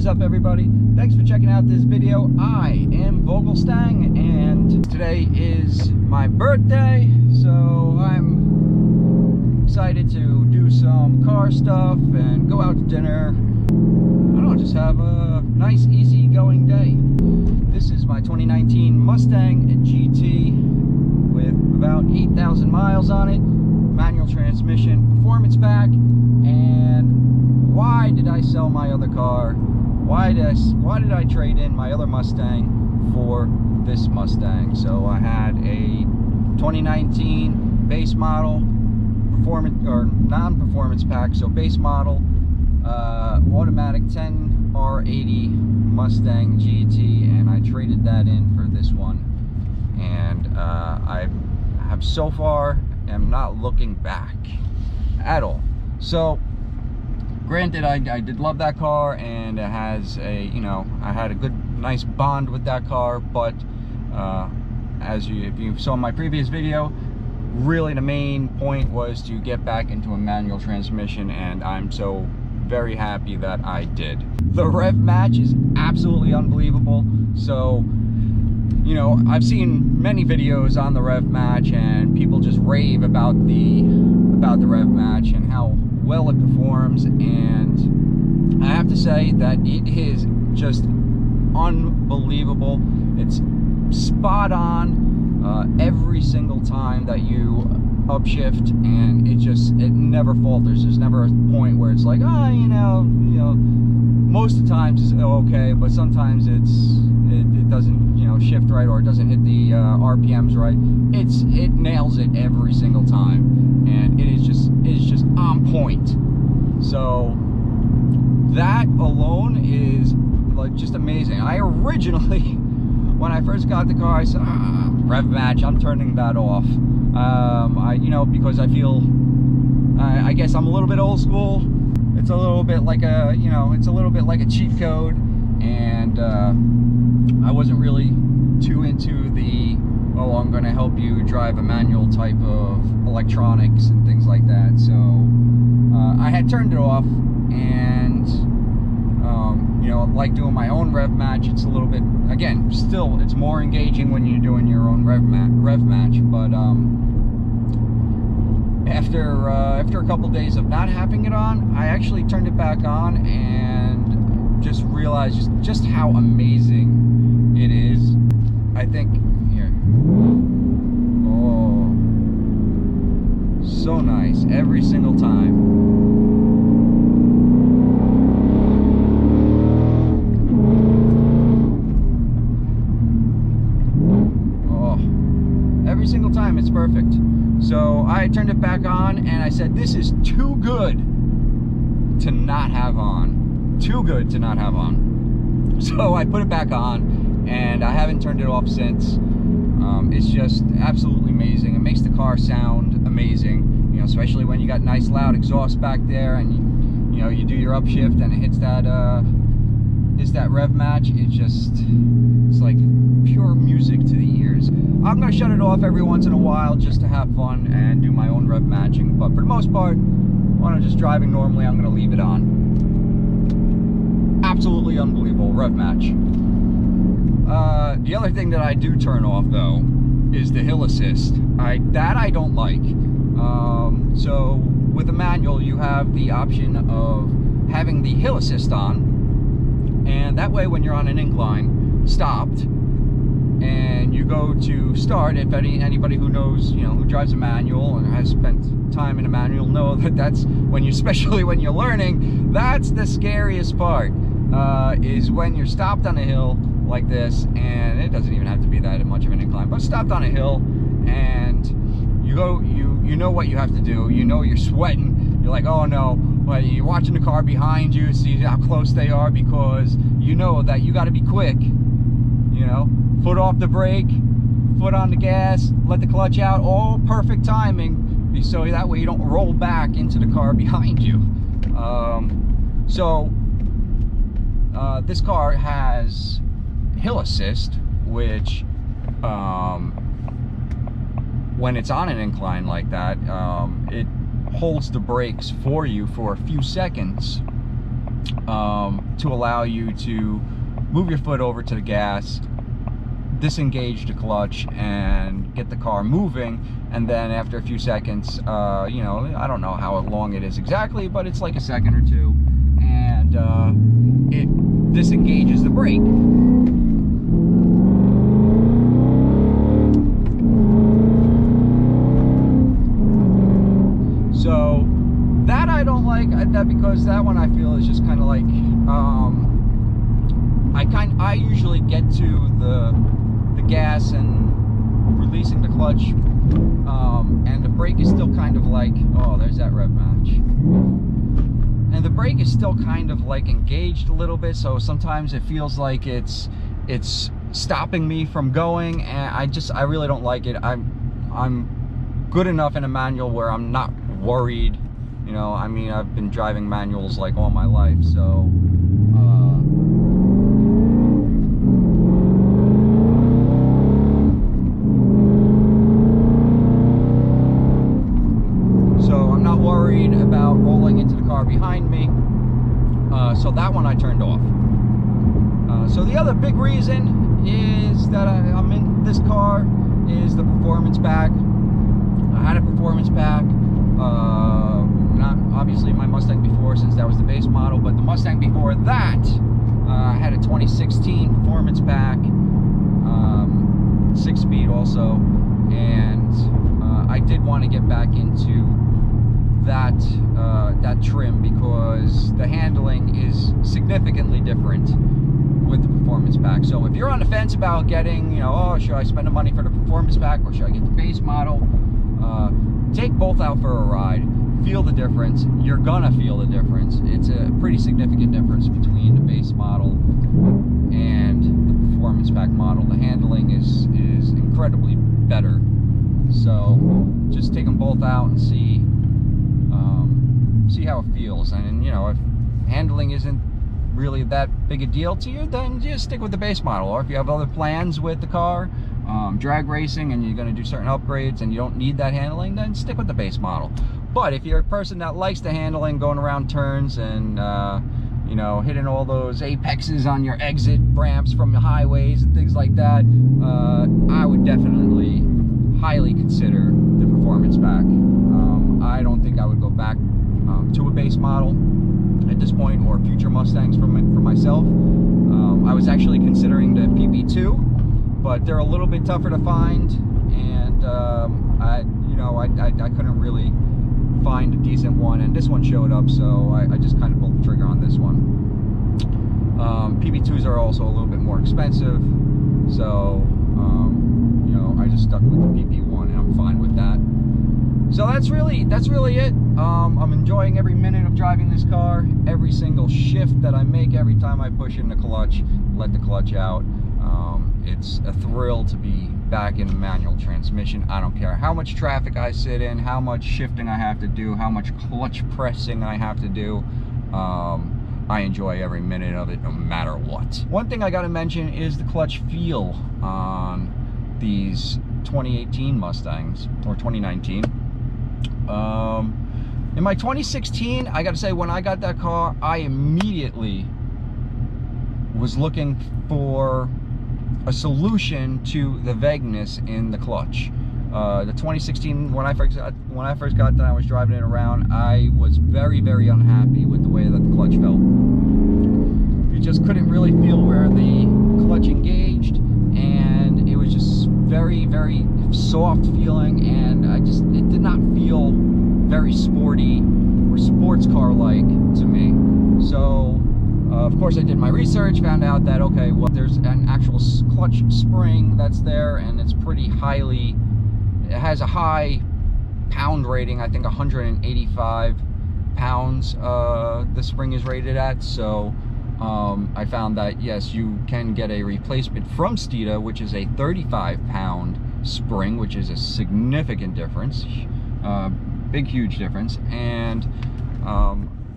is up, everybody? Thanks for checking out this video. I am VogelStang, and today is my birthday, so I'm excited to do some car stuff and go out to dinner. I don't know, just have a nice, easy-going day. This is my 2019 Mustang GT with about 8,000 miles on it, manual transmission, performance pack. And why did I sell my other car? Why did I trade in my other Mustang for this Mustang? So I had a 2019 base model performance or non-performance pack, so base model automatic 10R80 Mustang GT, and I traded that in for this one, and I have so far am not looking back at all. So granted, I did love that car, and it has a, you know, I had a good nice bond with that car, but if you saw my previous video, really the main point was to get back into a manual transmission, and I'm so very happy that I did. The rev match is absolutely unbelievable. So, you know, I've seen many videos on the rev match, and people just rave about the rev match and how well it performs, and I have to say that it is just unbelievable. It's spot on every single time that you upshift, and it never falters. There's never a point where it's like, oh, you know, most of the times it's okay, but sometimes it doesn't, you know, shift right, or it doesn't hit the RPMs right. It nails it every single time, and it is just on point. So that alone is like just amazing. I originally, when I first got the car, I said, rev match, I'm turning that off. You know, because I feel, I guess I'm a little bit old school. It's a little bit like a, you know, it's a little bit like a cheat code, and I wasn't really too into the, oh, I'm going to help you drive a manual type of electronics and things like that. So I had turned it off, and you know, like doing my own rev match, it's a little bit, again, still, it's more engaging when you're doing your own rev match, but after a couple days of not having it on, I actually turned it back on and just realized just how amazing it is. I think, here, oh, so nice every single time. Every single time, it's perfect. So I turned it back on, and I said, this is too good to not have on. Too good to not have on. So I put it back on, and I haven't turned it off since. It's just absolutely amazing. It makes the car sound amazing, you know, especially when you got nice loud exhaust back there, and you know, you do your upshift and it hits that rev match. It's like pure music to the ears. I'm gonna shut it off every once in a while just to have fun and do my own rev matching, but for the most part, when I'm just driving normally, I'm gonna leave it on. Absolutely unbelievable rev match. The other thing that I do turn off, though, is the hill assist. I don't like. So with a manual, you have the option of having the hill assist on, and that way when you're on an incline, stopped, and you go to start, if anybody who knows, you know, who drives a manual and has spent time in a manual, know that that's when you, especially when you're learning, that's the scariest part, is when you're stopped on a hill like this, and it doesn't even have to be that much of an incline, but stopped on a hill, and you know what you have to do. You know you're sweating. You're like, oh no, but you're watching the car behind you, see how close they are, because you know that you got to be quick. You know, foot off the brake, foot on the gas, let the clutch out, all perfect timing, so that way you don't roll back into the car behind you. This car has hill assist, which when it's on an incline like that, it holds the brakes for you for a few seconds to allow you to move your foot over to the gas, disengage the clutch, and get the car moving. And then after a few seconds, you know, I don't know how long it is exactly, but it's like a second or two, and it disengages the brake. So that I don't like that, because that one I feel is just kind of like, I usually get to the gas and releasing the clutch, and the brake is still kind of like, oh, there's that rev match, and the brake is still kind of like engaged a little bit, so sometimes it feels like it's stopping me from going, and I really don't like it. I'm good enough in a manual where I'm not worried, you know. I mean, I've been driving manuals like all my life, so I'm not worried about rolling into the car behind me. So that one I turned off. So the other big reason is that I'm in this car is the performance pack. I had a performance pack, not obviously my Mustang before, since that was the base model, but the Mustang before that had a 2016 performance pack, 6-speed also, and I did want to get back into that trim, because the handling is significantly different with the performance pack. So if you're on the fence about getting, you know, oh, should I spend the money for the performance pack or should I get the base model, take both out for a ride, feel the difference. You're gonna feel the difference. It's a pretty significant difference between the base model and the performance pack model. The handling is incredibly better. So just take them both out and see how it feels. And you know, if handling isn't really that big a deal to you, then just stick with the base model. Or if you have other plans with the car, drag racing, and you're going to do certain upgrades and you don't need that handling, then stick with the base model. But if you're a person that likes the handling, going around turns and you know, hitting all those apexes on your exit ramps from the highways and things like that, I would definitely highly consider the performance pack. I don't think I would go back to a base model at this point, or future Mustangs for myself. I was actually considering the PP2, but they're a little bit tougher to find, and I couldn't really find a decent one, and this one showed up, so I just kind of pulled the trigger on this one. PP2s are also a little bit more expensive, so you know, I just stuck with the PP1, and I'm fine with that. So that's really it. I'm enjoying every minute of driving this car, every single shift that I make, every time I push in the clutch, let the clutch out. It's a thrill to be back in a manual transmission. I don't care how much traffic I sit in, how much shifting I have to do, how much clutch pressing I have to do. I enjoy every minute of it, no matter what. One thing I gotta mention is the clutch feel on these 2018 Mustangs, or 2019. In my 2016, I gotta say, when I got that car, I immediately was looking for a solution to the vagueness in the clutch. The 2016, when I first got that, I was driving it around, I was very, very unhappy with the way that the clutch felt. You just couldn't really feel where the clutch engaged, and it was just very, very soft feeling, and it did not feel very sporty or sports car like to me. So of course I did my research, found out that okay, well, there's an actual clutch spring that's there, and it's pretty highly, it has a high pound rating, I think 185 pounds the spring is rated at. So I found that yes, you can get a replacement from Steeda, which is a 35-pound spring, which is a significant difference, big huge difference. And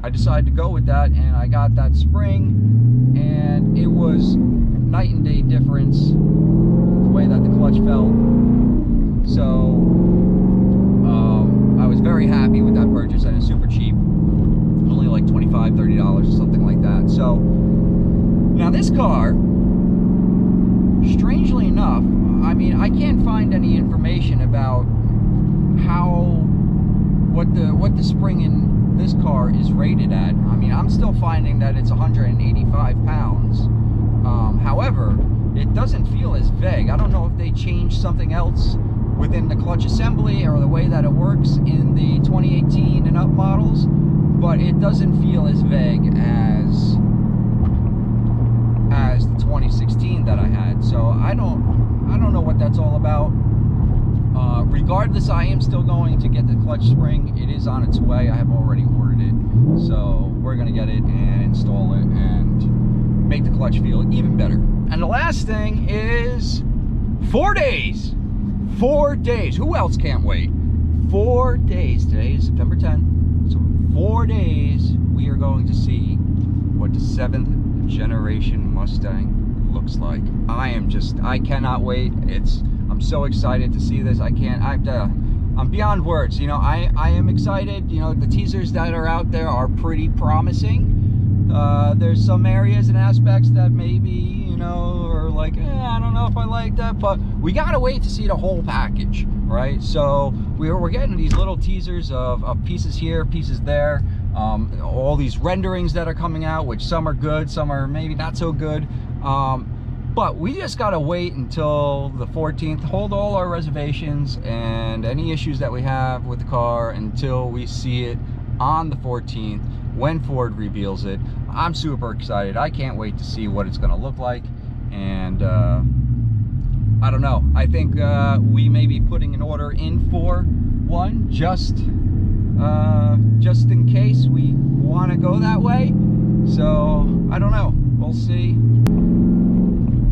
I decided to go with that, and I got that spring, and it was night and day difference the way that the clutch felt. So I was very happy with that purchase, and it's super cheap, only like $25–30 or something like car, strangely enough, I mean, I can't find any information about what the spring in this car is rated at. I mean, I'm still finding that it's 185 pounds. However, it doesn't feel as vague. I don't know if they changed something else within the clutch assembly or the way that it works in the 2018 and up models, but it doesn't feel as vague as the 2016 that I had. So I don't know what that's all about. Regardless, I am still going to get the clutch spring. It is on its way. I have already ordered it, so we're gonna get it and install it and make the clutch feel even better. And the last thing is 4 days. 4 days. Who else can't wait? 4 days. Today is September 10th. So 4 days we are going to see what the 7th generation Mustang looks like. I cannot wait. I'm so excited to see this. I'm beyond words. You know, I am excited. You know, the teasers that are out there are pretty promising. There's some areas and aspects that maybe, you know, are like, I don't know if I like that, but we gotta wait to see the whole package, right? So we're getting these little teasers of pieces here, pieces there, all these renderings that are coming out, which some are good, some are maybe not so good. But we just gotta wait until the 14th, hold all our reservations and any issues that we have with the car until we see it on the 14th when Ford reveals it. I'm super excited. I can't wait to see what it's gonna look like. And I don't know. I think we may be putting an order in for one just in case we wanna go that way. So I don't know, we'll see.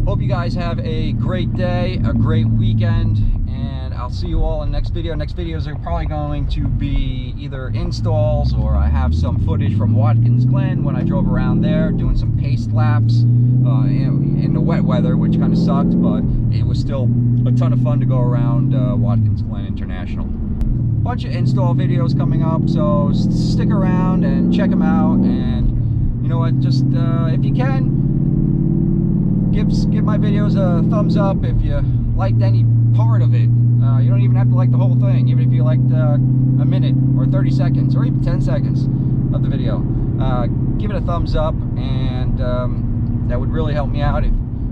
Hope you guys have a great day, a great weekend, and I'll see you all in the next video. Next videos are probably going to be either installs or I have some footage from Watkins Glen when I drove around there doing some pace laps in the wet weather, which kind of sucked, but it was still a ton of fun to go around Watkins Glen International. Bunch of install videos coming up, so stick around and check them out. And you know what, just if you can, give my videos a thumbs up if you liked any part of it. You don't even have to like the whole thing, even if you liked a minute or 30 seconds or even 10 seconds of the video. Give it a thumbs up, and that would really help me out.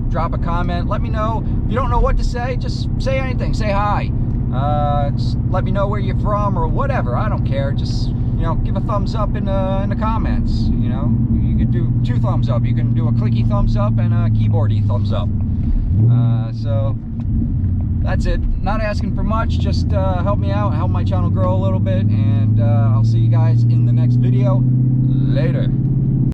Drop a comment, let me know. If you don't know what to say, just say anything, say hi. Just let me know where you're from or whatever, I don't care. Just, you know, give a thumbs up in the comments. You know, you could do 2 thumbs up, you can do a clicky thumbs up and a keyboardy thumbs up. So that's it. Not asking for much, just help me out, help my channel grow a little bit, and I'll see you guys in the next video. Later.